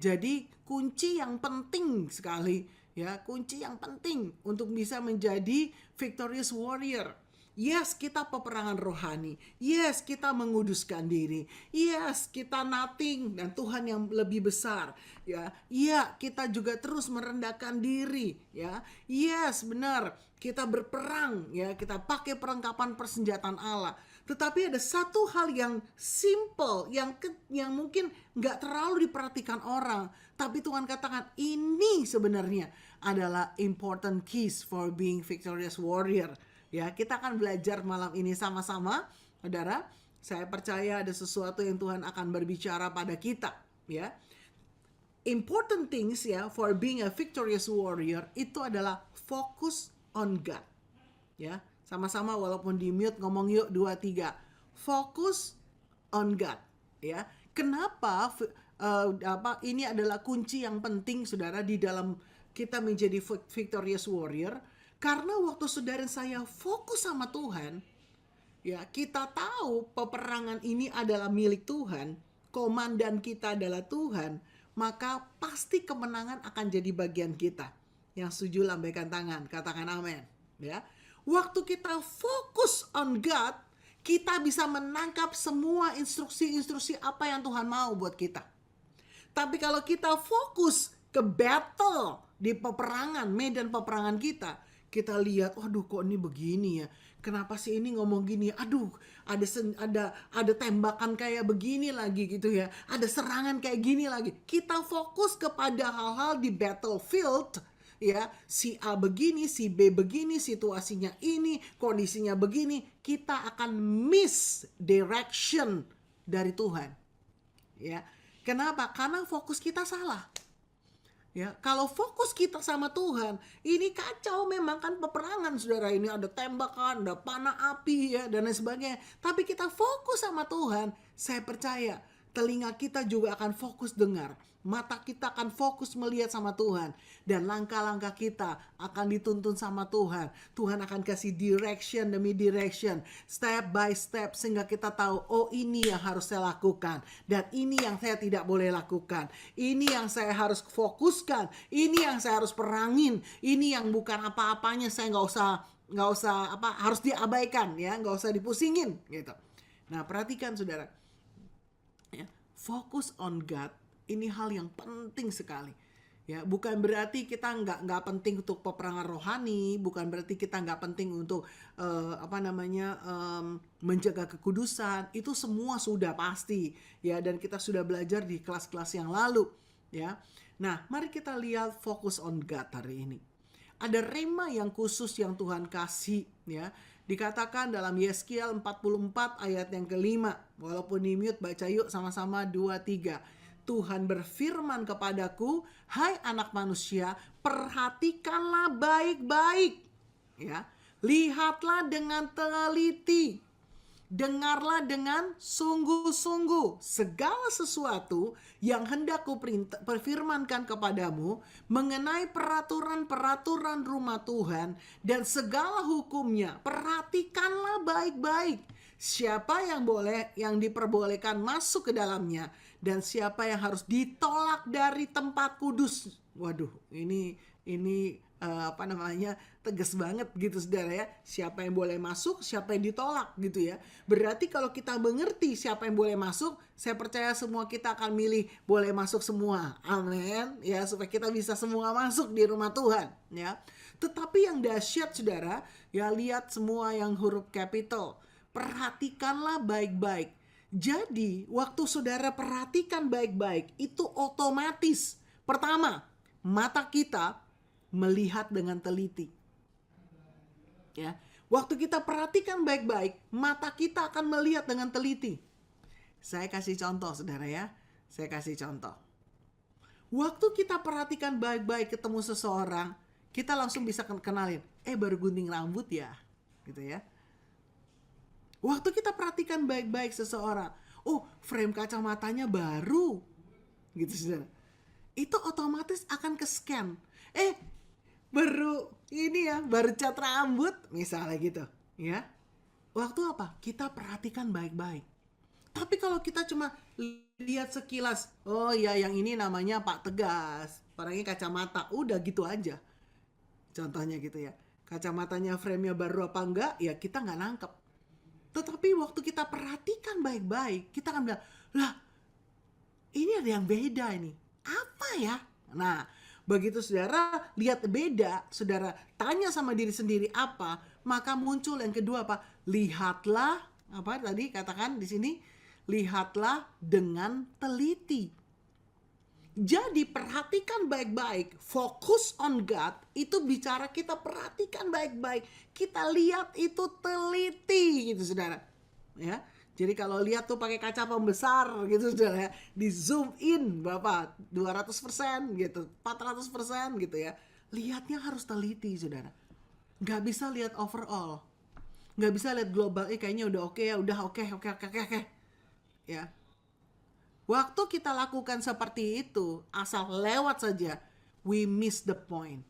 Jadi kunci yang penting sekali, ya, kunci yang penting untuk bisa menjadi victorious warrior. Yes, kita peperangan rohani. Yes, kita menguduskan diri. Yes, kita nothing dan Tuhan yang lebih besar. Ya, iya, kita juga terus merendahkan diri. Ya, yes, benar. Kita berperang. Ya, kita pakai perlengkapan persenjataan Allah. Tetapi ada satu hal yang simple, yang mungkin nggak terlalu diperhatikan orang. Tapi Tuhan katakan ini sebenarnya adalah important keys for being victorious warrior. Ya, kita akan belajar malam ini sama-sama, saudara. Saya percaya ada sesuatu yang Tuhan akan berbicara pada kita, ya. Important things, ya, for being a victorious warrior itu adalah focus on God. Ya, sama-sama walaupun di mute ngomong yuk 2 3. Focus on God, ya. Kenapa ini adalah kunci yang penting, saudara, di dalam kita menjadi victorious warrior? Karena waktu saudara saya fokus sama Tuhan, ya, kita tahu peperangan ini adalah milik Tuhan, komandan kita adalah Tuhan, maka pasti kemenangan akan jadi bagian kita. Yang setuju lambaikan tangan, katakan amin, ya. Waktu kita fokus on God, kita bisa menangkap semua instruksi-instruksi apa yang Tuhan mau buat kita. Tapi kalau kita fokus ke battle di peperangan, medan peperangan kita lihat, waduh kok ini begini ya, kenapa sih ini ngomong gini, aduh ada tembakan kayak begini lagi gitu ya, ada serangan kayak gini lagi. Kita fokus kepada hal-hal di battlefield, ya, si A begini, si B begini, situasinya ini, kondisinya begini, kita akan miss direction dari Tuhan, ya. Kenapa? Karena fokus kita salah. Ya, kalau fokus kita sama Tuhan, ini kacau memang kan peperangan, saudara. Ini ada tembakan, ada panah api, ya, dan lain sebagainya. Tapi kita fokus sama Tuhan, saya percaya telinga kita juga akan fokus dengar. Mata kita akan fokus melihat sama Tuhan. Dan langkah-langkah kita akan dituntun sama Tuhan. Tuhan akan kasih direction demi direction, step by step, sehingga kita tahu, oh ini yang harus saya lakukan. Dan ini yang saya tidak boleh lakukan. Ini yang saya harus fokuskan. Ini yang saya harus perangin. Ini yang bukan apa-apanya, saya nggak usah harus diabaikan, ya, nggak usah dipusingin gitu. Nah, perhatikan saudara, ya, fokus on God ini hal yang penting sekali. Ya, bukan berarti kita nggak penting untuk peperangan rohani, bukan berarti kita nggak penting untuk menjaga kekudusan. Itu semua sudah pasti, ya, dan kita sudah belajar di kelas-kelas yang lalu, ya. Nah, mari kita lihat fokus on God hari ini. Ada rema yang khusus yang Tuhan kasih, ya. Dikatakan dalam Yeskiel 44 ayat yang kelima. Walaupun di mute, baca yuk sama-sama 2 3. Tuhan berfirman kepadaku, hai anak manusia, perhatikanlah baik-baik, ya. Lihatlah dengan teliti, dengarlah dengan sungguh-sungguh segala sesuatu yang hendak kuperfirmankan kepadamu mengenai peraturan-peraturan rumah Tuhan dan segala hukumnya. Perhatikanlah baik-baik. Siapa yang diperbolehkan masuk ke dalamnya dan siapa yang harus ditolak dari tempat kudus. Waduh, ini tegas banget gitu, saudara, ya. Siapa yang boleh masuk, siapa yang ditolak gitu, ya. Berarti kalau kita mengerti siapa yang boleh masuk, saya percaya semua kita akan milih boleh masuk semua. Amin, ya, supaya kita bisa semua masuk di rumah Tuhan, ya. Tetapi yang dahsyat, saudara, ya, lihat semua yang huruf capital. Perhatikanlah baik-baik. Jadi, waktu saudara perhatikan baik-baik, itu otomatis. Pertama, mata kita melihat dengan teliti. Ya, waktu kita perhatikan baik-baik, mata kita akan melihat dengan teliti. Saya kasih contoh, saudara, ya. Saya kasih contoh. Waktu kita perhatikan baik-baik ketemu seseorang, kita langsung bisa kenalin, baru gunting rambut ya, gitu ya. Waktu kita perhatikan baik-baik seseorang, oh, frame kacamatanya baru, gitu, saudara. Itu otomatis akan ke-scan. Baru cat rambut, misalnya gitu, ya. Waktu apa? Kita perhatikan baik-baik. Tapi kalau kita cuma lihat sekilas, oh ya yang ini namanya Pak Tegas, orangnya kacamata, udah gitu aja. Contohnya gitu ya. Kacamatanya frame-nya baru apa enggak, ya kita nggak nangkep. Tetapi waktu kita perhatikan baik-baik, kita akan bilang, lah ini ada yang beda ini. Apa ya? Nah, begitu saudara lihat beda, saudara tanya sama diri sendiri apa, maka muncul yang kedua apa? Lihatlah, apa tadi katakan di sini? Lihatlah dengan teliti. Jadi perhatikan baik-baik, fokus on God, itu bicara kita perhatikan baik-baik, kita lihat itu teliti gitu saudara. Ya, jadi kalau lihat tuh pakai kaca pembesar gitu saudara ya, di zoom in Bapak 200% gitu, 400% gitu ya. Lihatnya harus teliti saudara. Nggak bisa lihat overall. Nggak bisa lihat global, kayaknya udah oke ya, udah oke. Ya. Waktu kita lakukan seperti itu, asal lewat saja, we miss the point.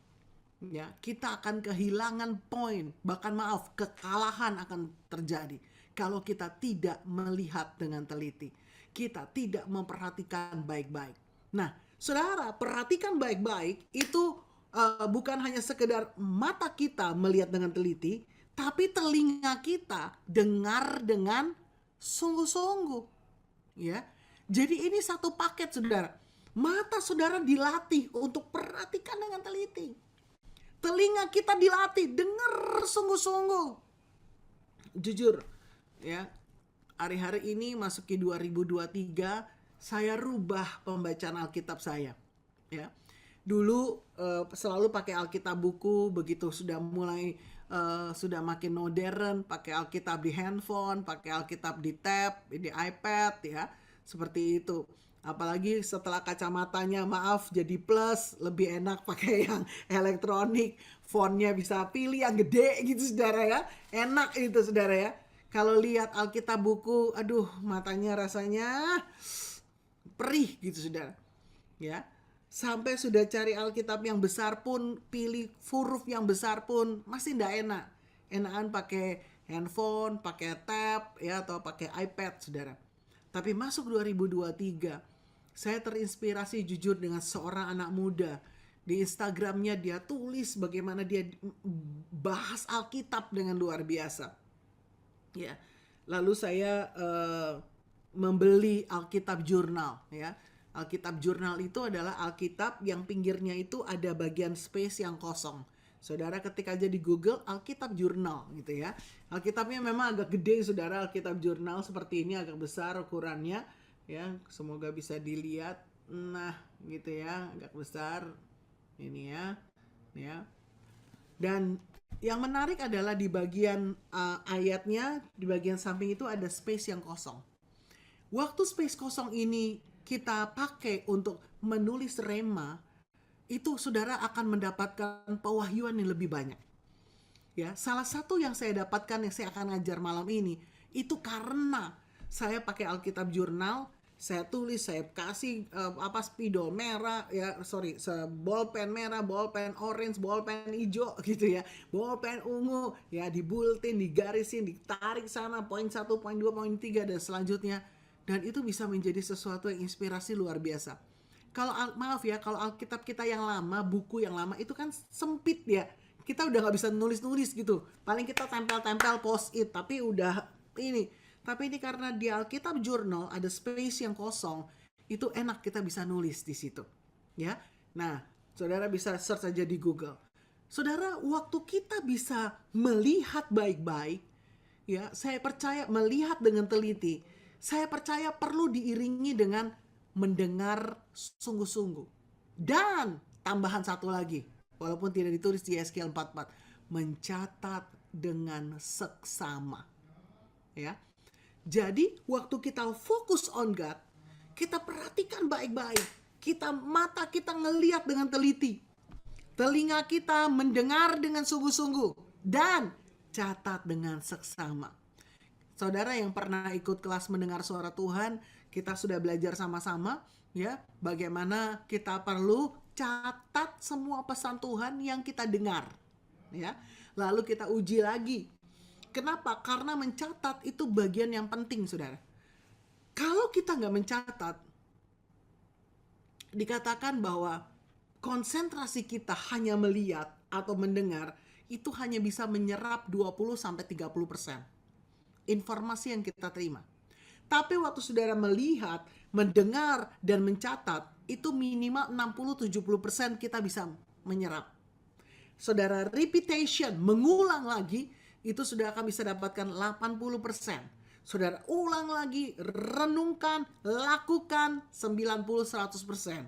Ya, kita akan kehilangan poin, bahkan maaf, kekalahan akan terjadi kalau kita tidak melihat dengan teliti. Kita tidak memperhatikan baik-baik. Nah, saudara, perhatikan baik-baik itu bukan hanya sekedar mata kita melihat dengan teliti, tapi telinga kita dengar dengan sungguh-sungguh. Ya, jadi ini satu paket saudara. Mata saudara dilatih untuk perhatikan dengan teliti. Telinga kita dilatih dengar sungguh-sungguh. Jujur ya, hari-hari ini masuki 2023, saya rubah pembacaan Alkitab saya. Ya, dulu selalu pakai Alkitab buku, begitu sudah mulai sudah makin modern, pakai Alkitab di handphone, pakai Alkitab di tab, di iPad ya, seperti itu. Apalagi setelah kacamatanya maaf jadi plus, lebih enak pakai yang elektronik, fontnya bisa pilih yang gede gitu saudara ya, enak itu saudara ya. Kalau lihat Alkitab buku, aduh matanya rasanya perih gitu saudara ya. Sampai sudah cari Alkitab yang besar pun, pilih huruf yang besar pun masih ndak enak. Enakan pakai handphone, pakai tab ya, atau pakai iPad saudara. Tapi masuk 2023, saya terinspirasi jujur dengan seorang anak muda. Di Instagramnya dia tulis bagaimana dia bahas Alkitab dengan luar biasa. Ya, lalu saya membeli Alkitab jurnal ya. Alkitab jurnal itu adalah Alkitab yang pinggirnya itu ada bagian space yang kosong. Saudara ketik aja di Google Alkitab jurnal gitu ya. Alkitabnya memang agak gede saudara, Alkitab jurnal seperti ini, agak besar ukurannya ya. Semoga bisa dilihat. Nah, gitu ya, agak besar ini ya. Ya. Dan yang menarik adalah di bagian ayatnya, di bagian samping itu ada space yang kosong. Waktu space kosong ini kita pakai untuk menulis rema, itu saudara akan mendapatkan pewahyuan yang lebih banyak. Ya, salah satu yang saya dapatkan yang saya akan ngajar malam ini itu karena saya pakai Alkitab jurnal, saya tulis, saya kasih spidol merah ya, bolpen merah, bolpen orange, bolpen hijau gitu ya, bolpen ungu ya, di bulletin, digarisin, ditarik sana poin 1, poin 2, poin 3 dan selanjutnya. Dan itu bisa menjadi sesuatu yang inspirasi luar biasa. Kalau maaf ya, kalau Alkitab kita yang lama, buku yang lama itu kan sempit ya. Kita udah nggak bisa nulis-nulis gitu. Paling kita tempel-tempel post-it, tapi udah ini. Tapi ini karena di Alkitab jurnal ada space yang kosong, itu enak kita bisa nulis di situ. Ya, nah, saudara bisa search aja di Google. Saudara, waktu kita bisa melihat baik-baik, ya, saya percaya melihat dengan teliti. Saya percaya perlu diiringi dengan mendengar sungguh-sungguh. Dan tambahan satu lagi, walaupun tidak ditulis di Yeskiel 44, mencatat dengan seksama. Ya. Jadi waktu kita fokus on God, kita perhatikan baik-baik. Mata kita ngelihat dengan teliti. Telinga kita mendengar dengan sungguh-sungguh. Dan catat dengan seksama. Saudara yang pernah ikut kelas mendengar suara Tuhan, kita sudah belajar sama-sama ya, bagaimana kita perlu catat semua pesan Tuhan yang kita dengar ya. Lalu kita uji lagi. Kenapa? Karena mencatat itu bagian yang penting, saudara. Kalau kita nggak mencatat, dikatakan bahwa konsentrasi kita hanya melihat atau mendengar, itu hanya bisa menyerap 20-30% informasi yang kita terima. Tapi waktu saudara melihat, mendengar, dan mencatat, itu minimal 60-70% kita bisa menyerap. Saudara repetition, mengulang lagi, itu sudah akan bisa dapatkan 80%. Saudara ulang lagi, renungkan, lakukan 90-100%.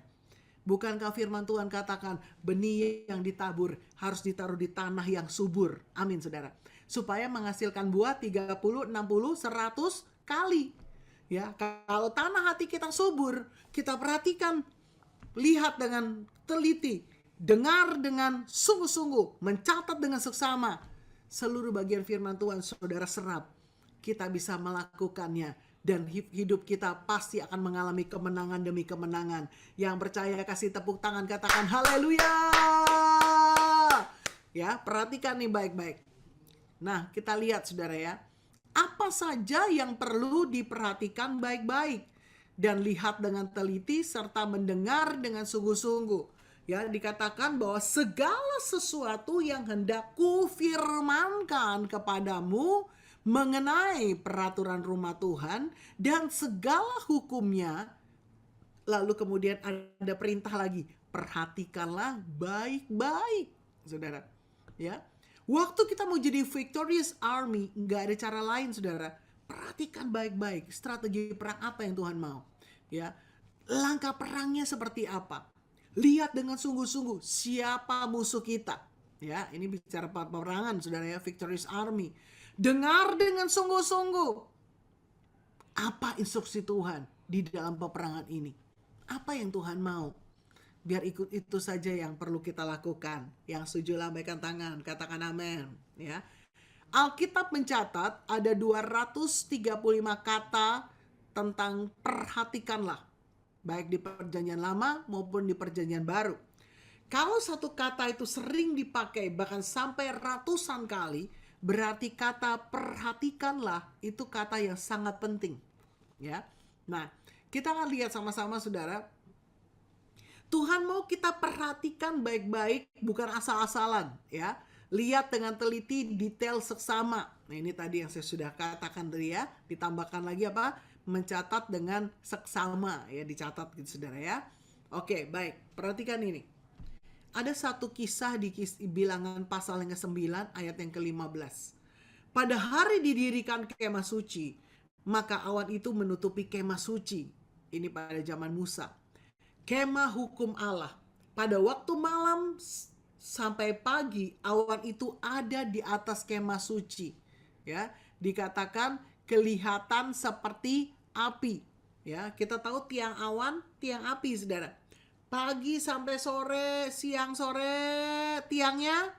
Bukankah firman Tuhan katakan benih yang ditabur harus ditaruh di tanah yang subur. Amin saudara. Supaya menghasilkan buah 30, 60, 100 kali. Ya, kalau tanah hati kita subur, kita perhatikan, lihat dengan teliti, dengar dengan sungguh-sungguh, mencatat dengan seksama. Seluruh bagian firman Tuhan saudara serap. Kita bisa melakukannya. Dan hidup kita pasti akan mengalami kemenangan demi kemenangan. Yang percaya kasih tepuk tangan, katakan haleluya. Ya, perhatikan nih baik-baik. Nah, kita lihat saudara ya. Apa saja yang perlu diperhatikan baik-baik. Dan lihat dengan teliti serta mendengar dengan sungguh-sungguh. Ya, dikatakan bahwa segala sesuatu yang hendak kufirmankan kepadamu mengenai peraturan rumah Tuhan dan segala hukumnya. Lalu kemudian ada perintah lagi, perhatikanlah baik-baik, saudara. Ya, waktu kita mau jadi victorious army, nggak ada cara lain, saudara. Perhatikan baik-baik strategi perang apa yang Tuhan mau. Ya, langkah perangnya seperti apa. Lihat dengan sungguh-sungguh siapa musuh kita. Ya, ini bicara peperangan, saudara ya, victorious army. Dengar dengan sungguh-sungguh apa instruksi Tuhan di dalam peperangan ini. Apa yang Tuhan mau. Biar ikut itu saja yang perlu kita lakukan. Yang setuju lambaikan tangan, katakan amin. Ya. Alkitab mencatat ada 235 kata tentang perhatikanlah. Baik di perjanjian lama maupun di perjanjian baru. Kalau satu kata itu sering dipakai bahkan sampai ratusan kali, berarti kata perhatikanlah itu kata yang sangat penting. Ya. Nah, kita akan lihat sama-sama saudara. Tuhan mau kita perhatikan baik-baik, bukan asal-asalan, ya. Lihat dengan teliti, detail seksama. Nah, ini tadi yang saya sudah katakan tadi ya. Ditambahkan lagi apa? Mencatat dengan seksama, ya, dicatat gitu saudara ya. Oke, baik. Perhatikan ini. Ada satu kisah di Bilangan pasal yang ke-9 ayat yang ke-15. Pada hari didirikan kemah suci, maka awan itu menutupi kemah suci. Ini pada zaman Musa. Kemah hukum Allah. Pada waktu malam sampai pagi, awan itu ada di atas kemah suci. Ya, dikatakan kelihatan seperti api. Ya, kita tahu tiang awan, tiang api, saudara. Pagi sampai sore, siang sore, tiangnya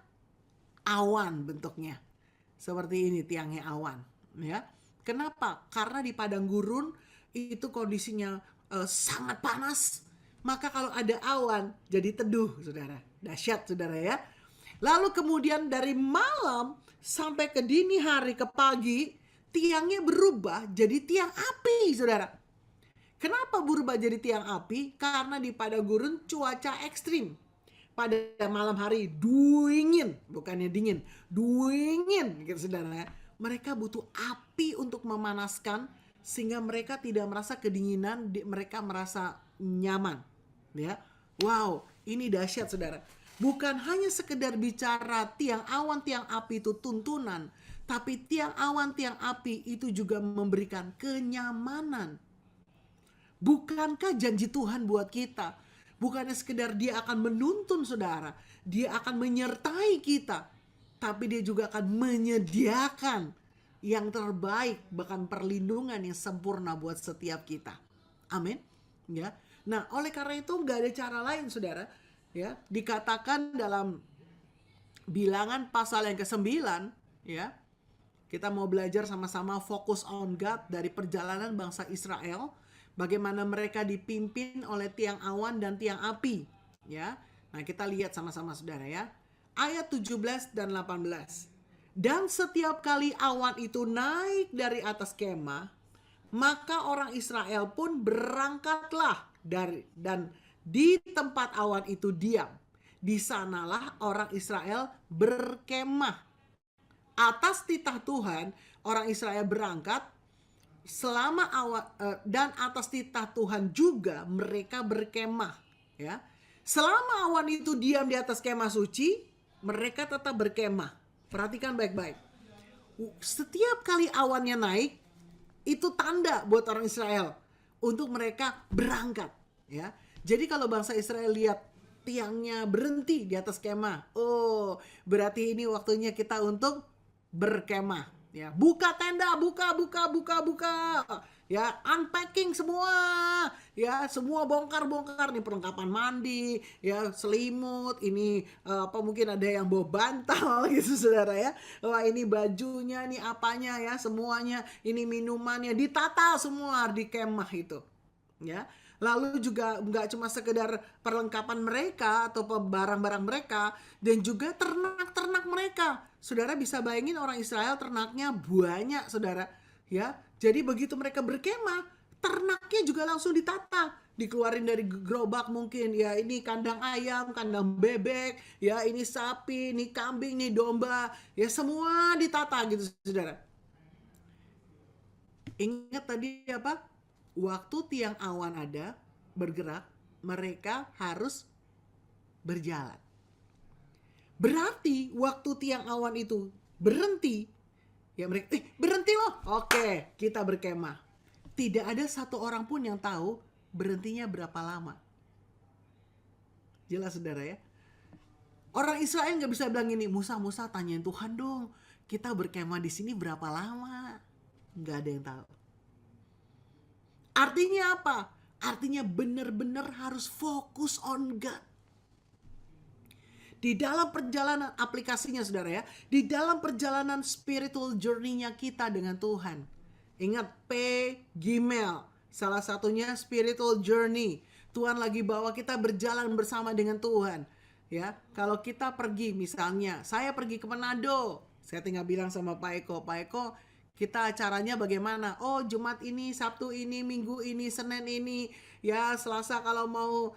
awan bentuknya. Seperti ini tiangnya awan, ya. Kenapa? Karena di padang gurun itu kondisinya sangat panas. Maka kalau ada awan jadi teduh, saudara. Dahsyat, saudara ya. Lalu kemudian dari malam sampai ke dini hari, ke pagi, tiangnya berubah jadi tiang api, saudara. Kenapa berubah jadi tiang api? Karena di padang gurun cuaca ekstrim. Pada malam hari dingin, bukannya dingin, dingin gitu saudara. Mereka butuh api untuk memanaskan sehingga mereka tidak merasa kedinginan, mereka merasa nyaman. Ya, wow, ini dahsyat saudara. Bukan hanya sekedar bicara tiang awan, tiang api itu tuntunan, tapi tiang awan, tiang api itu juga memberikan kenyamanan. Bukankah janji Tuhan buat kita? Bukannya sekedar dia akan menuntun saudara. Dia akan menyertai kita. Tapi dia juga akan menyediakan yang terbaik. Bahkan perlindungan yang sempurna buat setiap kita. Amin. Ya. Nah, oleh karena itu gak ada cara lain saudara. Ya, dikatakan dalam Bilangan pasal yang ke-9. Ya, kita mau belajar sama-sama fokus on God dari perjalanan bangsa Israel. Bagaimana mereka dipimpin oleh tiang awan dan tiang api. Ya. Nah, kita lihat sama-sama saudara ya. Ayat 17 dan 18. Dan setiap kali awan itu naik dari atas kemah, Maka orang Israel pun berangkatlah dan di tempat awan itu diam. Di sanalah orang Israel berkemah. Atas titah Tuhan, orang Israel berangkat selama awan, dan atas titah Tuhan juga mereka berkemah, ya. Selama awan itu diam di atas kemah suci, mereka tetap berkemah. Perhatikan baik-baik. Setiap kali awannya naik, itu tanda buat orang Israel untuk mereka berangkat, ya. Jadi kalau bangsa Israel lihat tiangnya berhenti di atas kemah, oh, berarti ini waktunya kita untuk berkemah. Ya, buka tenda, buka. Ya, unpacking semua. Ya, semua bongkar nih, perlengkapan mandi, ya, selimut, ini mungkin ada yang bawa bantal gitu Saudara ya. Wah, ini bajunya, ini apanya ya, semuanya, ini minumannya ditata semua di kemah itu. Ya. Lalu juga nggak cuma sekedar perlengkapan mereka atau barang-barang mereka, dan juga ternak-ternak mereka. Saudara bisa bayangin orang Israel ternaknya banyak, saudara. Ya, jadi begitu mereka berkemah, ternaknya juga langsung ditata, dikeluarin dari gerobak mungkin. Ya, ini kandang ayam, kandang bebek, ya ini sapi, ini kambing, ini domba, ya semua ditata gitu, saudara. Ingat tadi apa? Waktu tiang awan ada bergerak, mereka harus berjalan. Berarti waktu tiang awan itu berhenti, ya mereka berhenti loh. Oke, kita berkemah. Tidak ada satu orang pun yang tahu berhentinya berapa lama. Jelas saudara ya. Orang Israel nggak bisa bilang ini, Musa tanyain Tuhan dong, kita berkemah di sini berapa lama? Nggak ada yang tahu. Artinya apa? Artinya benar-benar harus fokus on God. Di dalam perjalanan aplikasinya saudara ya, di dalam perjalanan spiritual journey-nya kita dengan Tuhan. Ingat P, Gimel, salah satunya spiritual journey. Tuhan lagi bawa kita berjalan bersama dengan Tuhan. Ya, kalau kita pergi misalnya, saya pergi ke Manado, saya tinggal bilang sama Pak Eko, kita acaranya bagaimana? Oh, Jumat ini, Sabtu ini, Minggu ini, Senin ini, ya Selasa kalau mau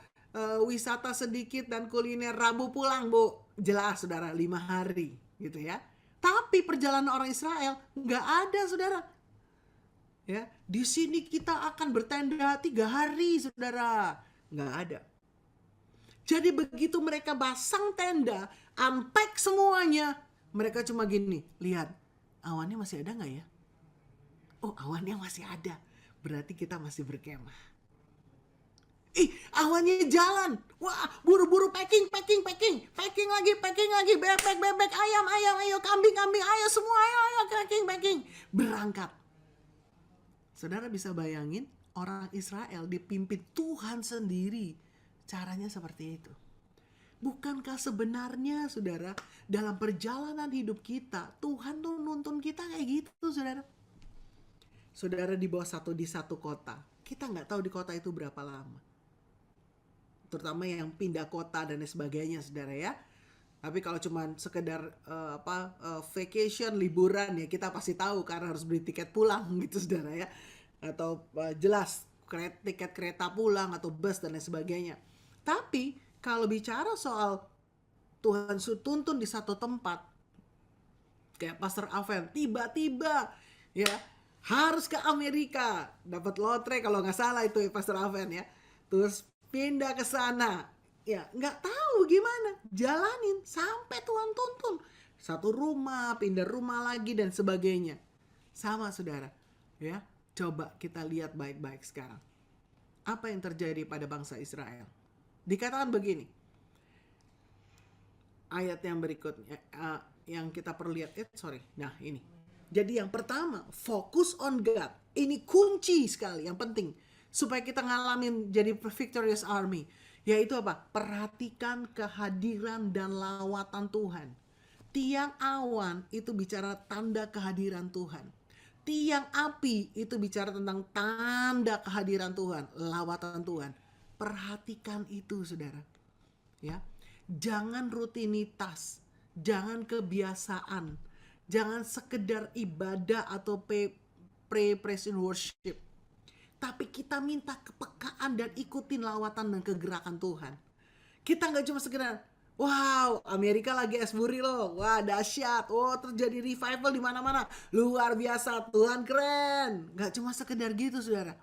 wisata sedikit dan kuliner, Rabu pulang Bu. Jelas saudara, 5 hari gitu ya. Tapi perjalanan orang Israel nggak ada saudara. Ya, di sini kita akan bertenda 3 hari saudara. Nggak ada. Jadi begitu mereka pasang tenda, unpack semuanya, mereka cuma gini, lihat awannya masih ada nggak ya? Oh, awannya masih ada. Berarti kita masih berkemah. Awannya jalan. Wah, buru-buru packing lagi. Bebek, ayam, ayo, kambing, ayo semua, ayo, packing. Berangkat. Saudara bisa bayangin orang Israel dipimpin Tuhan sendiri. Caranya seperti itu. Bukankah sebenarnya saudara, dalam perjalanan hidup kita, Tuhan tuh nuntun kita kayak gitu saudara. Saudara dibawa di satu kota, kita nggak tahu di kota itu berapa lama. Terutama yang pindah kota dan sebagainya, saudara ya. Tapi kalau cuma sekedar vacation, liburan ya kita pasti tahu karena harus beli tiket pulang gitu, saudara ya. Atau jelas tiket kereta pulang atau bus dan lain sebagainya. Tapi kalau bicara soal Tuhan tuntun di satu tempat, kayak Pastor Aven tiba-tiba ya harus ke Amerika, dapat lotre kalau nggak salah itu ya Pastor Aven ya, terus pindah ke sana, ya nggak tahu gimana, jalanin sampai Tuhan tuntun, satu rumah pindah rumah lagi dan sebagainya. Sama saudara ya, coba kita lihat baik-baik sekarang apa yang terjadi pada bangsa Israel. Dikatakan begini, ayat yang berikutnya yang kita perlu lihat, nah ini. Jadi yang pertama, fokus on God. Ini kunci sekali, yang penting. Supaya kita ngalamin jadi victorious army. Yaitu apa? Perhatikan kehadiran dan lawatan Tuhan. Tiang awan itu bicara tanda kehadiran Tuhan. Tiang api itu bicara tentang tanda kehadiran Tuhan, lawatan Tuhan. Perhatikan itu saudara. Ya, jangan rutinitas, jangan kebiasaan. Jangan sekedar ibadah atau praise and worship. tapi kita minta kepekaan dan ikutin lawatan dan kegerakan Tuhan. Kita nggak cuma sekedar, wow, Amerika lagi esburi loh, wah dahsyat, oh terjadi revival di mana-mana, luar biasa, Tuhan keren. Nggak cuma sekedar gitu, saudara.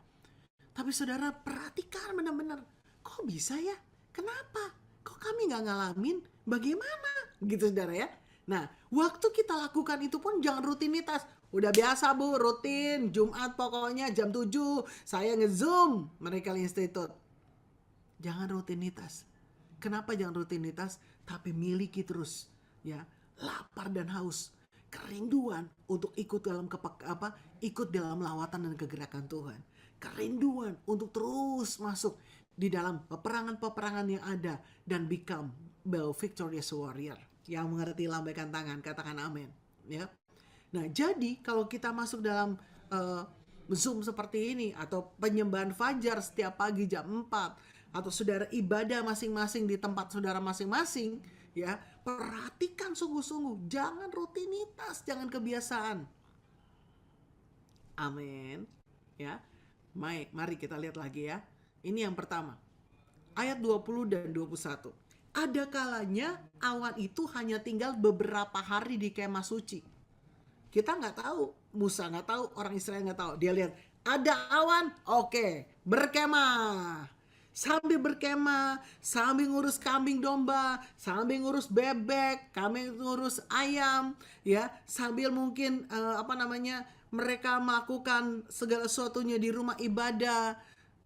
Tapi saudara perhatikan benar-benar, kok bisa ya? Kenapa? Kok kami nggak ngalamin? Bagaimana? Gitu saudara ya. Nah, waktu kita lakukan itu pun jangan rutinitas. Udah biasa bu, rutin, Jumat pokoknya jam 7 saya nge-zoom Miracle Institute. Jangan rutinitas. Kenapa jangan rutinitas? Tapi miliki terus ya, lapar dan haus, kerinduan untuk ikut dalam ikut dalam lawatan dan kegerakan Tuhan. Kerinduan untuk terus masuk di dalam peperangan-peperangan yang ada dan become a victorious warrior. Yang mengerti lambaikan tangan, katakan amin. Ya. Nah, jadi kalau kita masuk dalam Zoom seperti ini atau penyembahan fajar setiap pagi jam 4 atau saudara ibadah masing-masing di tempat saudara masing-masing, ya, perhatikan sungguh-sungguh, jangan rutinitas, jangan kebiasaan. Amin. Ya. Mari kita lihat lagi ya. Ini yang pertama. Ayat 20 dan 21. Ada kalanya awan itu hanya tinggal beberapa hari di kemah suci. Kita nggak tahu, Musa nggak tahu, orang Israel nggak tahu. Dia lihat ada awan, oke, berkemah. Sambil berkemah, sambil ngurus kambing domba, sambil ngurus bebek, sambil ngurus ayam, ya, sambil mungkin mereka melakukan segala sesuatunya di rumah ibadah.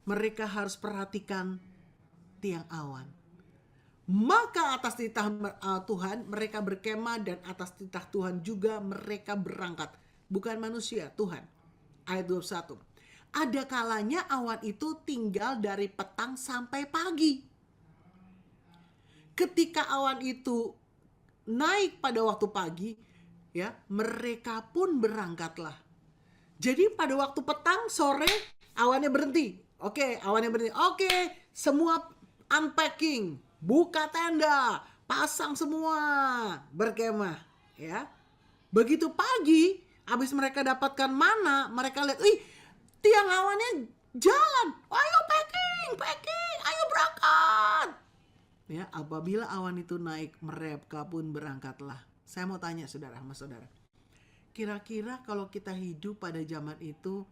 Mereka harus perhatikan tiang awan. Maka atas titah Tuhan mereka berkemah, dan atas titah Tuhan juga mereka berangkat. Bukan manusia, Tuhan. Ayat 21. Ada kalanya awan itu tinggal dari petang sampai pagi. Ketika awan itu naik pada waktu pagi, ya, mereka pun berangkatlah. Jadi pada waktu petang, sore, awannya berhenti. Oke, awannya berhenti. Oke, semua unpacking, buka tenda, pasang semua, berkemah, ya. Begitu pagi, habis mereka dapatkan mana, mereka lihat, tiang awannya jalan. Ayo packing, ayo berangkat. Ya, apabila awan itu naik, mereka pun berangkatlah. Saya mau tanya saudara sama saudara. Kira-kira kalau kita hidup pada zaman itu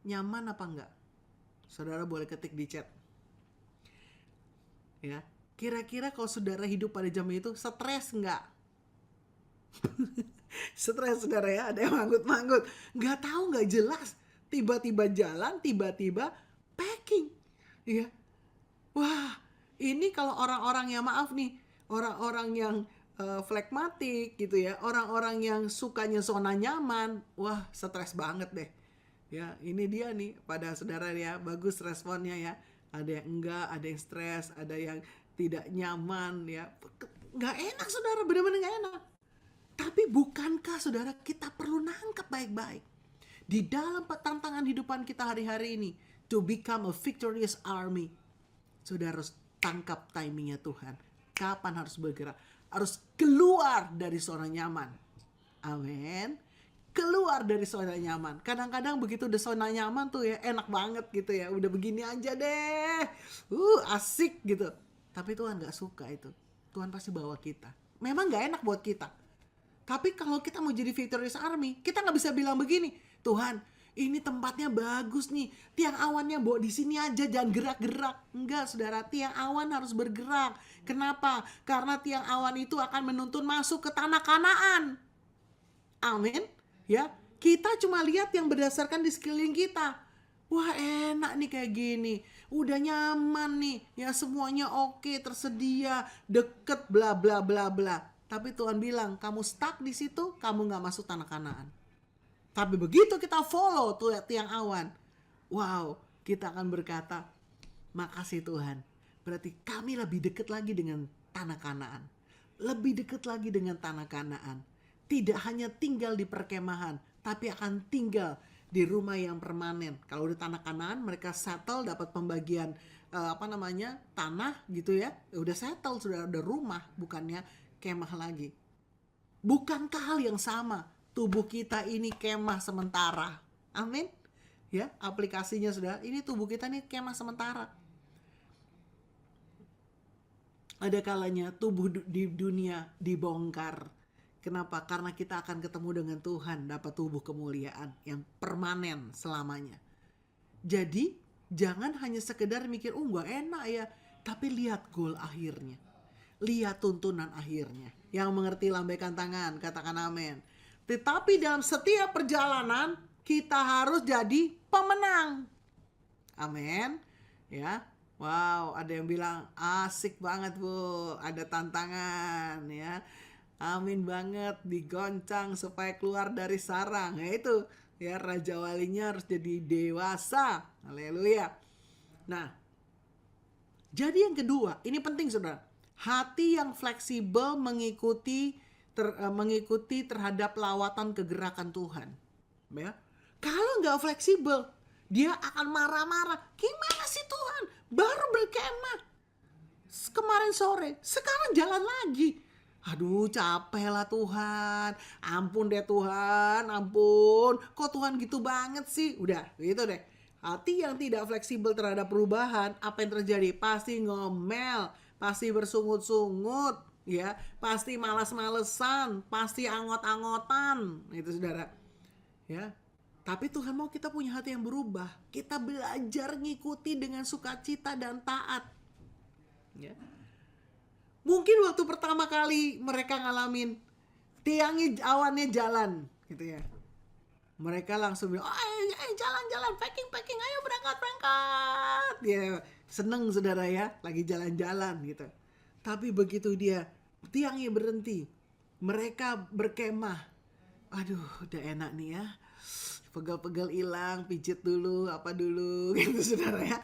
nyaman apa enggak? Saudara boleh ketik di chat. Ya, kira-kira kalau saudara hidup pada zaman itu stres enggak? Stres saudara ya, ada yang manggut-manggut. Enggak tahu, enggak jelas. Tiba-tiba jalan, tiba-tiba packing. Ya. Wah, ini kalau orang-orang yang maaf nih, orang-orang yang flekmatik gitu ya, orang-orang yang sukanya zona nyaman, wah stres banget deh. Ya, ini dia nih pada saudara ya, bagus responnya ya. Ada yang enggak, ada yang stres, ada yang tidak nyaman ya. Nggak enak saudara, benar-benar nggak enak. Tapi bukankah saudara kita perlu nangkep baik-baik di dalam tantangan hidupan kita hari-hari ini, to become a victorious army. Saudara harus tangkap timingnya Tuhan. Kapan harus bergerak? Harus keluar dari zona nyaman. Amin. Keluar dari zona nyaman. Kadang-kadang begitu udah zona nyaman tuh ya, enak banget gitu ya. Udah begini aja deh. Asik gitu. Tapi Tuhan gak suka itu. Tuhan pasti bawa kita. Memang gak enak buat kita. Tapi kalau kita mau jadi victorious army, kita gak bisa bilang begini, Tuhan, ini tempatnya bagus nih, tiang awannya bawa di sini aja, jangan gerak-gerak. Enggak saudara, tiang awan harus bergerak. Kenapa? Karena tiang awan itu akan menuntun masuk ke tanah Kanaan. Amin. Ya, kita cuma lihat yang berdasarkan di sekeliling kita. Wah enak nih kayak gini, udah nyaman nih, ya semuanya oke, tersedia, deket, bla bla bla bla. Tapi Tuhan bilang, kamu stuck di situ, kamu gak masuk tanah Kanaan. Tapi begitu kita follow tuh tiang awan, wow, kita akan berkata, makasih Tuhan. Berarti kami lebih dekat lagi dengan tanah Kanaan. Lebih dekat lagi dengan tanah Kanaan. Tidak hanya tinggal di perkemahan, tapi akan tinggal di rumah yang permanen. Kalau di tanah Kanaan mereka settle, dapat pembagian tanah gitu ya. Udah settle, sudah ada rumah, bukannya kemah lagi. Bukankah hal yang sama? Tubuh kita ini kemah sementara. Amin. ya aplikasinya saudara. Ini tubuh kita nih kemah sementara. Ada kalanya tubuh di dunia dibongkar. Kenapa? Karena kita akan ketemu dengan Tuhan, dapat tubuh kemuliaan yang permanen selamanya. Jadi jangan hanya sekedar mikir, gak enak ya. Tapi lihat goal akhirnya. Lihat tuntunan akhirnya. Yang mengerti lambaikan tangan, katakan amin. Tetapi dalam setiap perjalanan kita harus jadi pemenang. Amin. Ya. Wow, ada yang bilang asik banget Bu, ada tantangan ya. Amin banget, digoncang supaya keluar dari sarang. Ya itu, ya Raja Walinya harus jadi dewasa. Haleluya. Nah, jadi yang kedua, ini penting saudara. Hati yang fleksibel mengikuti terhadap lawatan kegerakan Tuhan. Ya. Kalau nggak fleksibel, dia akan marah-marah. Gimana sih Tuhan? Baru berkemah kemarin sore, sekarang jalan lagi. Aduh capek lah Tuhan. Ampun deh Tuhan, ampun. Kok Tuhan gitu banget sih? Udah gitu deh. Hati yang tidak fleksibel terhadap perubahan, apa yang terjadi? Pasti ngomel, pasti bersungut-sungut, ya, pasti malas-malesan, pasti angot-angotan. Itu saudara. Ya. Tapi Tuhan mau kita punya hati yang berubah. Kita belajar ngikuti dengan sukacita dan taat. Ya. Mungkin waktu pertama kali mereka ngalamin tiangnya awannya jalan gitu ya. Mereka langsung bilang, jalan-jalan, packing, ayo berangkat. Ya, seneng saudara ya, lagi jalan-jalan gitu. Tapi begitu dia tiangnya berhenti, mereka berkemah. Aduh, udah enak nih ya. Pegal-pegal hilang, pijit dulu, apa dulu gitu saudara ya.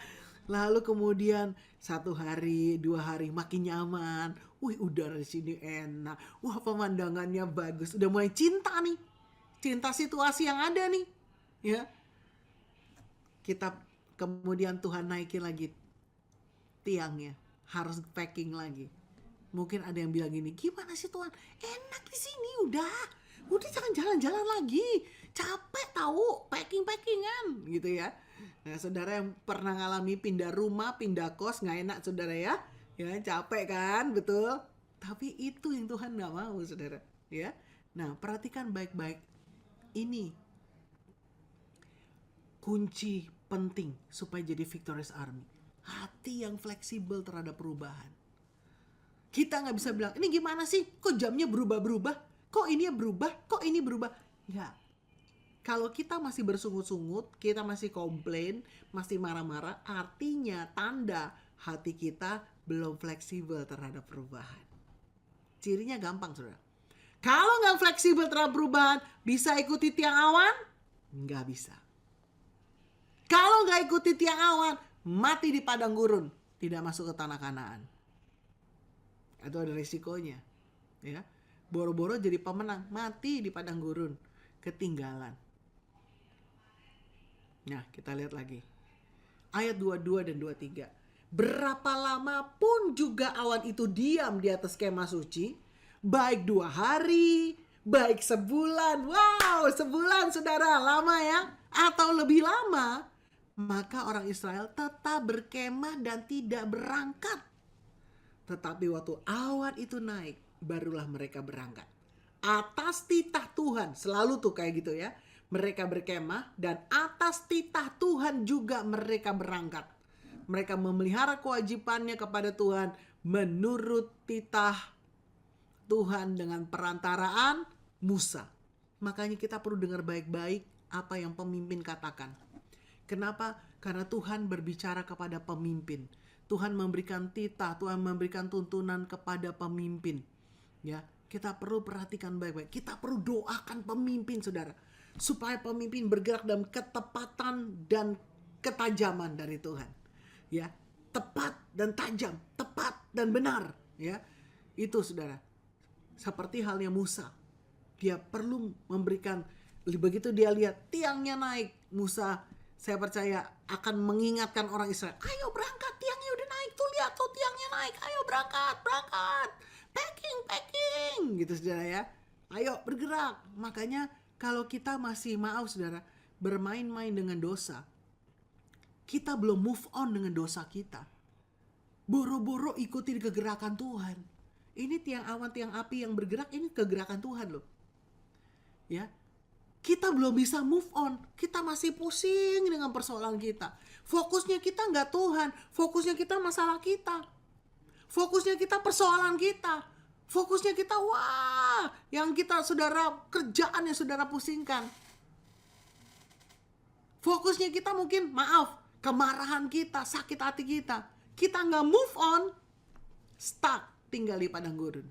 Lalu kemudian 1 hari, 2 hari makin nyaman. Wih, udara di sini enak. Wah, pemandangannya bagus. Udah mulai cinta nih. Cinta situasi yang ada nih. Ya. Kita kemudian Tuhan naikin lagi tiangnya. Harus packing lagi. Mungkin ada yang bilang gini, gimana sih Tuhan? Enak di sini udah jangan jalan-jalan lagi. Capek tahu packing-packingan gitu ya. Nah, saudara yang pernah ngalami pindah rumah, pindah kos, gak enak saudara ya. Ya capek kan, betul. Tapi itu yang Tuhan gak mau saudara. Ya. Nah, perhatikan baik-baik. Ini kunci penting supaya jadi victorious army. Hati yang fleksibel terhadap perubahan. Kita gak bisa bilang, ini gimana sih? Kok jamnya berubah-berubah? Kok ini berubah? Kok ini berubah? Ya. Kalau kita masih bersungut-sungut, kita masih komplain, masih marah-marah, artinya tanda hati kita belum fleksibel terhadap perubahan. Cirinya gampang, saudara. Kalau nggak fleksibel terhadap perubahan, bisa ikuti tiang awan? Nggak bisa. Kalau nggak ikuti tiang awan, mati di padang gurun, tidak masuk ke tanah Kanaan. Itu ada risikonya. Ya. Boro-boro jadi pemenang, mati di padang gurun, ketinggalan. Nah, kita lihat lagi. Ayat 22 dan 23. Berapa lama pun juga awan itu diam di atas kemah suci, baik 2 hari, baik sebulan. Wow, sebulan saudara, lama ya? Atau lebih lama, maka orang Israel tetap berkemah dan tidak berangkat. Tetapi waktu awan itu naik, barulah mereka berangkat. Atas titah Tuhan, selalu tuh kayak gitu ya. Mereka berkemah dan atas titah Tuhan juga mereka berangkat. Mereka memelihara kewajibannya kepada Tuhan menurut titah Tuhan dengan perantaraan Musa. Makanya kita perlu dengar baik-baik apa yang pemimpin katakan. Kenapa? Karena Tuhan berbicara kepada pemimpin. Tuhan memberikan titah, Tuhan memberikan tuntunan kepada pemimpin. Ya, kita perlu perhatikan baik-baik. Kita perlu doakan pemimpin, saudara. Supaya pemimpin bergerak dalam ketepatan dan ketajaman dari Tuhan. Ya, tepat dan tajam, tepat dan benar. Ya, itu saudara. Seperti halnya Musa. Dia perlu memberikan, begitu dia lihat tiangnya naik, Musa, saya percaya akan mengingatkan orang Israel. Ayo berangkat, tiangnya udah naik tuh, lihat tuh tiangnya naik. Ayo berangkat. Packing gitu saudara ya. Ayo bergerak. Makanya kalau kita masih, maaf saudara, bermain-main dengan dosa, kita belum move on dengan dosa kita. Boro-boro ikuti kegerakan Tuhan. Ini tiang awan, tiang api yang bergerak, ini kegerakan Tuhan loh. Ya, kita belum bisa move on. Kita masih pusing dengan persoalan kita. Fokusnya kita nggak Tuhan. Fokusnya kita masalah kita. Fokusnya kita persoalan kita. Fokusnya kita yang kita kerjaan yang saudara pusingkan. Fokusnya kita mungkin kemarahan kita, sakit hati kita. Kita nggak move on, stuck, tinggal di padang gurun.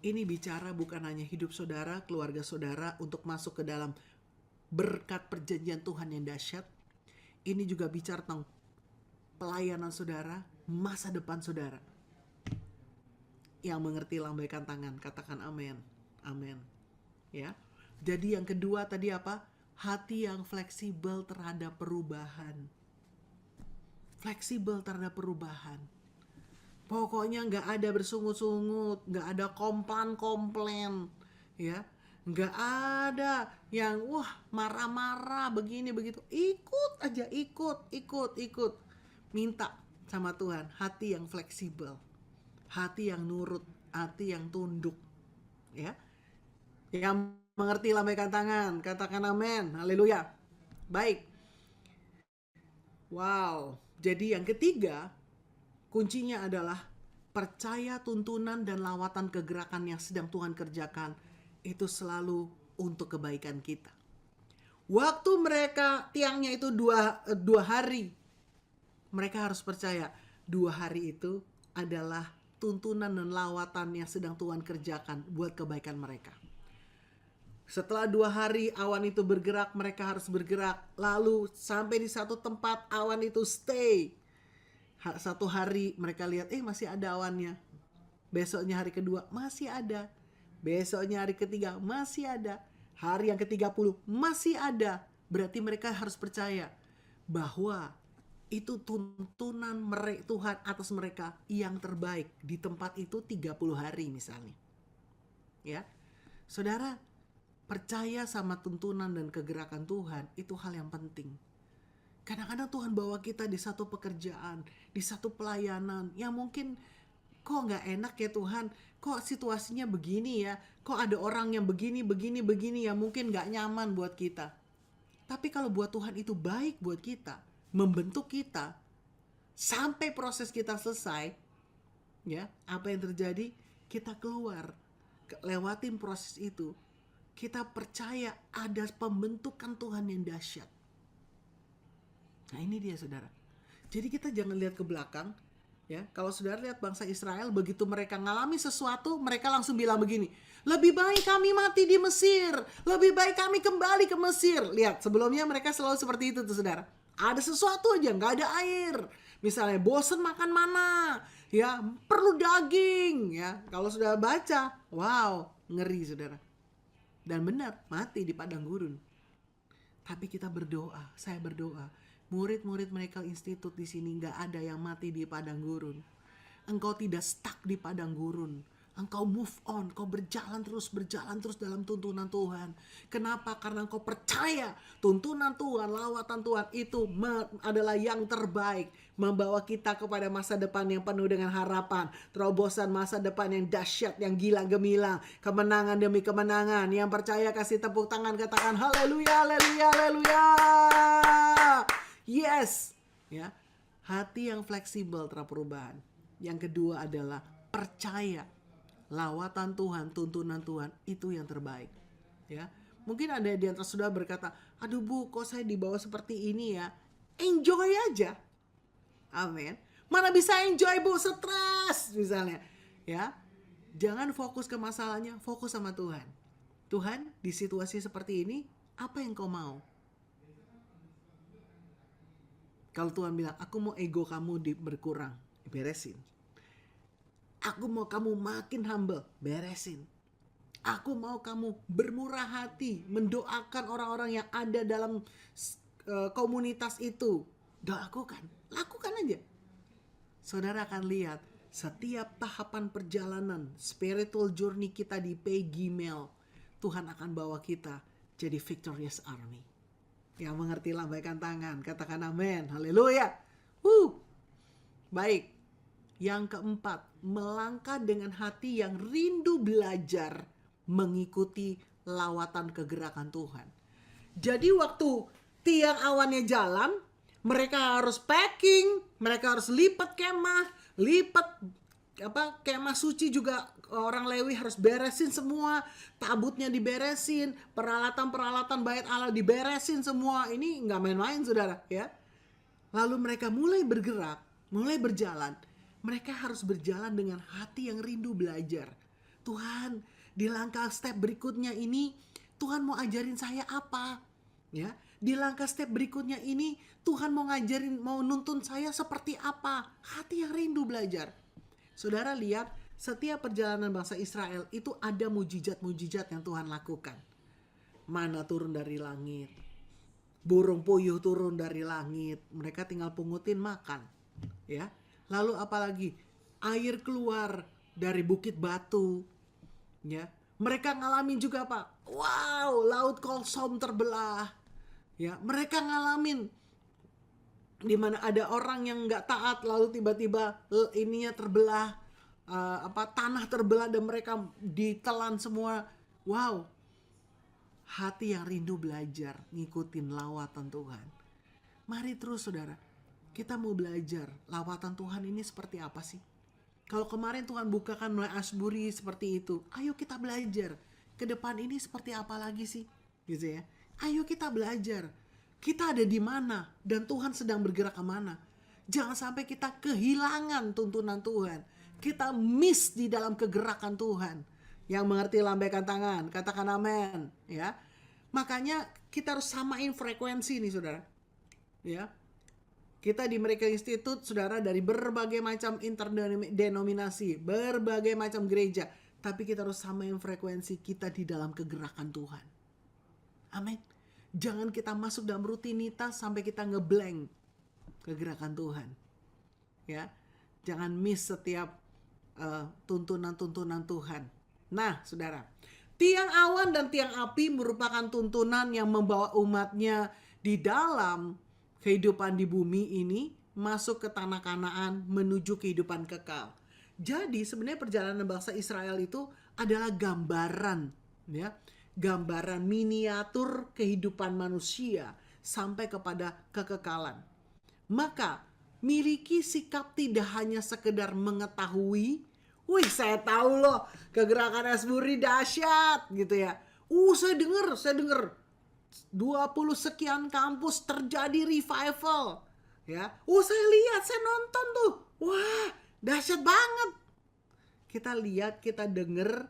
Ini bicara bukan hanya hidup saudara, keluarga saudara untuk masuk ke dalam berkat perjanjian Tuhan yang dahsyat. Ini juga bicara tentang pelayanan saudara, masa depan saudara. Yang mengerti lambaikan tangan, katakan amin. Amin. Ya. Jadi yang kedua tadi apa? Hati yang fleksibel terhadap perubahan. Fleksibel terhadap perubahan. Pokoknya nggak ada bersungut-sungut, nggak ada komplain, ya, nggak ada yang marah-marah begini begitu. Ikut aja, ikut. Minta sama Tuhan hati yang fleksibel, hati yang nurut, hati yang tunduk, ya. Yang mengerti lambaikan tangan, katakan amin, haleluya. Baik. Wow. Jadi yang ketiga, kuncinya adalah percaya tuntunan dan lawatan kegerakan yang sedang Tuhan kerjakan itu selalu untuk kebaikan kita. Waktu mereka tiangnya itu dua hari, mereka harus percaya 2 hari itu adalah tuntunan dan lawatan yang sedang Tuhan kerjakan buat kebaikan mereka. Setelah 2 hari awan itu bergerak, mereka harus bergerak. Lalu sampai di satu tempat awan itu stay. 1 hari mereka lihat, masih ada awannya. Besoknya hari kedua, masih ada. Besoknya hari ketiga, masih ada. Hari yang ke-30, masih ada. Berarti mereka harus percaya bahwa itu tuntunan Tuhan atas mereka yang terbaik. Di tempat itu 30 hari misalnya. Ya, saudara, percaya sama tuntunan dan kegerakan Tuhan itu hal yang penting. Kadang-kadang Tuhan bawa kita di satu pekerjaan, di satu pelayanan yang mungkin kok gak enak ya Tuhan, kok situasinya begini ya, kok ada orang yang begini yang mungkin gak nyaman buat kita. Tapi kalau buat Tuhan itu baik buat kita, membentuk kita, sampai proses kita selesai, ya, apa yang terjadi? Kita keluar, lewatin proses itu. Kita percaya ada pembentukan Tuhan yang dahsyat. Nah ini dia saudara. Jadi kita jangan lihat ke belakang. Ya, kalau saudara lihat bangsa Israel, begitu mereka ngalami sesuatu, mereka langsung bilang begini, lebih baik kami mati di Mesir, lebih baik kami kembali ke Mesir. Lihat, sebelumnya mereka selalu seperti itu tuh saudara. Ada sesuatu aja, nggak ada air. Misalnya bosen makan mana, ya perlu daging. Ya, kalau sudah baca, wow, ngeri saudara. Dan benar, mati di padang gurun. Tapi kita berdoa, saya berdoa, murid-murid Miracle Institute di sini nggak ada yang mati di padang gurun. Engkau tidak stuck di padang gurun. Engkau move on, kau berjalan terus dalam tuntunan Tuhan. Kenapa? Karena engkau percaya tuntunan Tuhan, lawatan Tuhan itu adalah yang terbaik. Membawa kita kepada masa depan yang penuh dengan harapan. Terobosan masa depan yang dahsyat, yang gila gemilang. Kemenangan demi kemenangan. Yang percaya kasih tepuk tangan, katakan haleluya, haleluya, haleluya. Yes. Ya. Hati yang fleksibel terhadap perubahan. Yang kedua adalah percaya lawatan Tuhan, tuntunan Tuhan itu yang terbaik. Ya, mungkin ada di antara saudara berkata, aduh Bu, kok saya dibawa seperti ini ya? Enjoy aja. Amin. Mana bisa enjoy Bu, stres misalnya. Ya, jangan fokus ke masalahnya, fokus sama Tuhan. Tuhan, di situasi seperti ini, apa yang kau mau? Kalau Tuhan bilang, aku mau ego kamu berkurang, beresin. Aku mau kamu makin humble, beresin. Aku mau kamu bermurah hati, mendoakan orang-orang yang ada dalam komunitas itu. Lakukan aja. Saudara akan lihat setiap tahapan perjalanan spiritual journey kita di Peggy Mel, Tuhan akan bawa kita jadi victorious army. Yang mengerti lambaikan tangan, katakan amin, haleluya. Baik, yang keempat, melangkah dengan hati yang rindu belajar mengikuti lawatan kegerakan Tuhan. Jadi waktu tiang awannya jalan, mereka harus packing, mereka harus lipat kemah, kemah suci juga. Orang Lewi harus beresin semua, tabutnya diberesin, peralatan bait Allah diberesin semua. Ini nggak main-main, saudara, ya. Lalu mereka mulai bergerak, mulai berjalan. Mereka harus berjalan dengan hati yang rindu belajar. Tuhan, di langkah step berikutnya ini, Tuhan mau ajarin saya apa? Ya, di langkah step berikutnya ini, Tuhan mau ngajarin, mau nuntun saya seperti apa? Hati yang rindu belajar. Saudara lihat, setiap perjalanan bangsa Israel itu ada mujizat-mujizat yang Tuhan lakukan. Mana turun dari langit, burung puyuh turun dari langit, mereka tinggal pungutin makan, ya. Lalu apalagi, air keluar dari bukit batu, ya. Mereka ngalamin juga apa? Wow, laut Kolsom terbelah, ya. Mereka ngalamin di mana ada orang yang nggak taat, lalu tiba-tiba ininya terbelah, tanah terbelah dan mereka ditelan semua. Wow, hati yang rindu belajar ngikutin lawatan Tuhan. Mari terus, saudara, kita mau belajar lawatan Tuhan ini seperti apa sih? Kalau kemarin Tuhan bukakan mulai Asburi seperti itu, ayo kita belajar ke depan ini seperti apa lagi sih, gitu ya. Ayo kita belajar, kita ada di mana dan Tuhan sedang bergerak kemana. Jangan sampai kita kehilangan tuntunan Tuhan, kita miss di dalam kegerakan Tuhan. Yang mengerti lambaikan tangan, katakan amin, ya. Makanya kita harus samain frekuensi nih, saudara, ya. Kita di Miracle Institute, saudara, dari berbagai macam interdenominasi, berbagai macam gereja, tapi kita harus samain frekuensi kita di dalam kegerakan Tuhan. Amin. Jangan kita masuk dalam rutinitas sampai kita ngeblank kegerakan Tuhan, ya. Jangan miss setiap tuntunan-tuntunan Tuhan. Nah, saudara, tiang awan dan tiang api merupakan tuntunan yang membawa umatnya di dalam kehidupan di bumi ini masuk ke tanah Kanaan menuju kehidupan kekal. Jadi sebenarnya perjalanan bangsa Israel itu adalah gambaran, ya, gambaran miniatur kehidupan manusia sampai kepada kekekalan. Maka miliki sikap tidak hanya sekedar mengetahui, wih saya tahu loh kegerakan Asburi dahsyat gitu ya. Saya dengar 20 sekian kampus terjadi revival, ya. Saya lihat, saya nonton tuh. Wah, dahsyat banget. Kita lihat, kita dengar,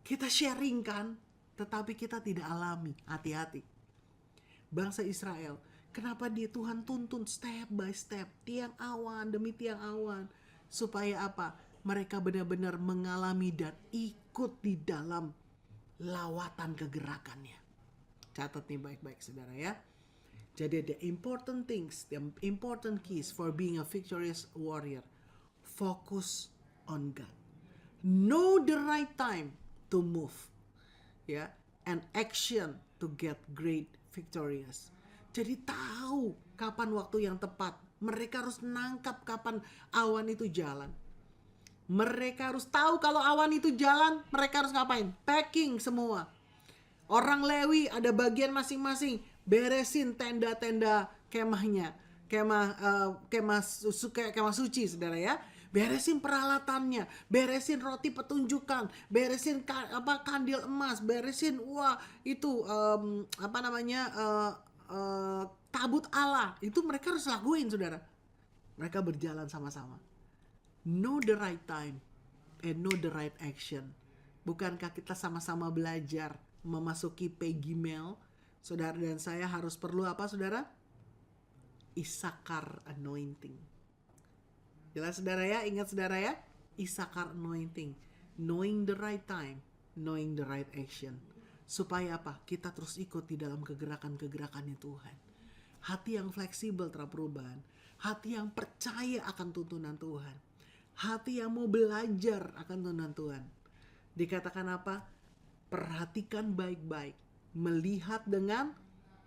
kita sharingkan, tetapi kita tidak alami. Hati-hati. Bangsa Israel, kenapa Tuhan tuntun step by step, tiang awan demi tiang awan, supaya apa? Mereka benar-benar mengalami dan ikut di dalam lawatan kegerakannya. Catat nih baik-baik, saudara, ya. Jadi the important things, the important keys for being a victorious warrior. Focus on God. Know the right time to move, ya, and action to get great victorious. Jadi tahu kapan waktu yang tepat. Mereka harus nangkap kapan awan itu jalan. Mereka harus tahu kalau awan itu jalan, mereka harus ngapain? Packing semua. Orang Lewi ada bagian masing-masing, beresin tenda-tenda kemahnya, kemah suci, saudara, ya. Beresin peralatannya, beresin roti petunjukan, beresin kandil emas, beresin tabut Allah. Itu mereka harus lakuin, saudara. Mereka berjalan sama-sama. Know the right time and know the right action. Bukankah kita sama-sama belajar memasuki Pegimel? Saudara dan saya harus perlu apa, saudara? Isakar anointing. Jelas, saudara, ya? Ingat, saudara, ya? Isakar anointing. Knowing the right time, knowing the right action. Supaya apa? Kita terus ikut di dalam kegerakan-kegerakannya Tuhan. Hati yang fleksibel terhadap perubahan. Hati yang percaya akan tuntunan Tuhan. Hati yang mau belajar akan tuntunan Tuhan. Dikatakan apa? Perhatikan baik-baik melihat dengan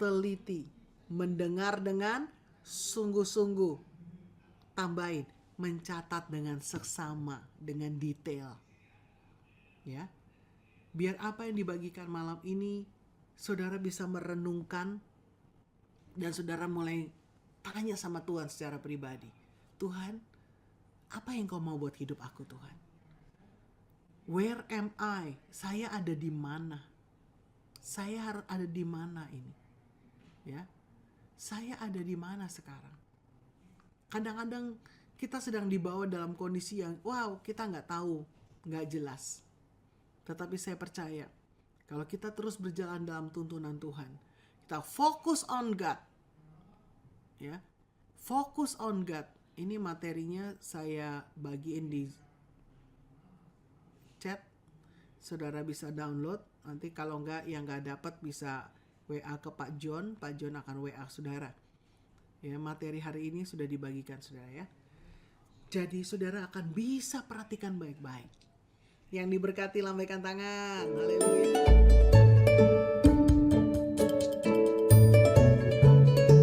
teliti, mendengar dengan sungguh-sungguh, tambahin, mencatat dengan seksama, dengan detail. Ya, biar apa yang dibagikan malam ini, saudara bisa merenungkan dan saudara mulai tanya sama Tuhan secara pribadi. Tuhan, apa yang kau mau buat hidup aku Tuhan? Where am I? Saya ada di mana? Saya harus ada di mana ini? Ya, saya ada di mana sekarang? Kadang-kadang kita sedang dibawa dalam kondisi yang wow, kita nggak tahu, nggak jelas. Tetapi saya percaya kalau kita terus berjalan dalam tuntunan Tuhan, kita fokus on God, ya, fokus on God. Ini materinya saya bagiin di chat, saudara bisa download. Nanti kalau yang nggak dapat bisa WA ke Pak John akan WA saudara. Ya, materi hari ini sudah dibagikan saudara ya. Jadi saudara akan bisa perhatikan baik-baik. Yang diberkati lambaikan tangan. Haleluya.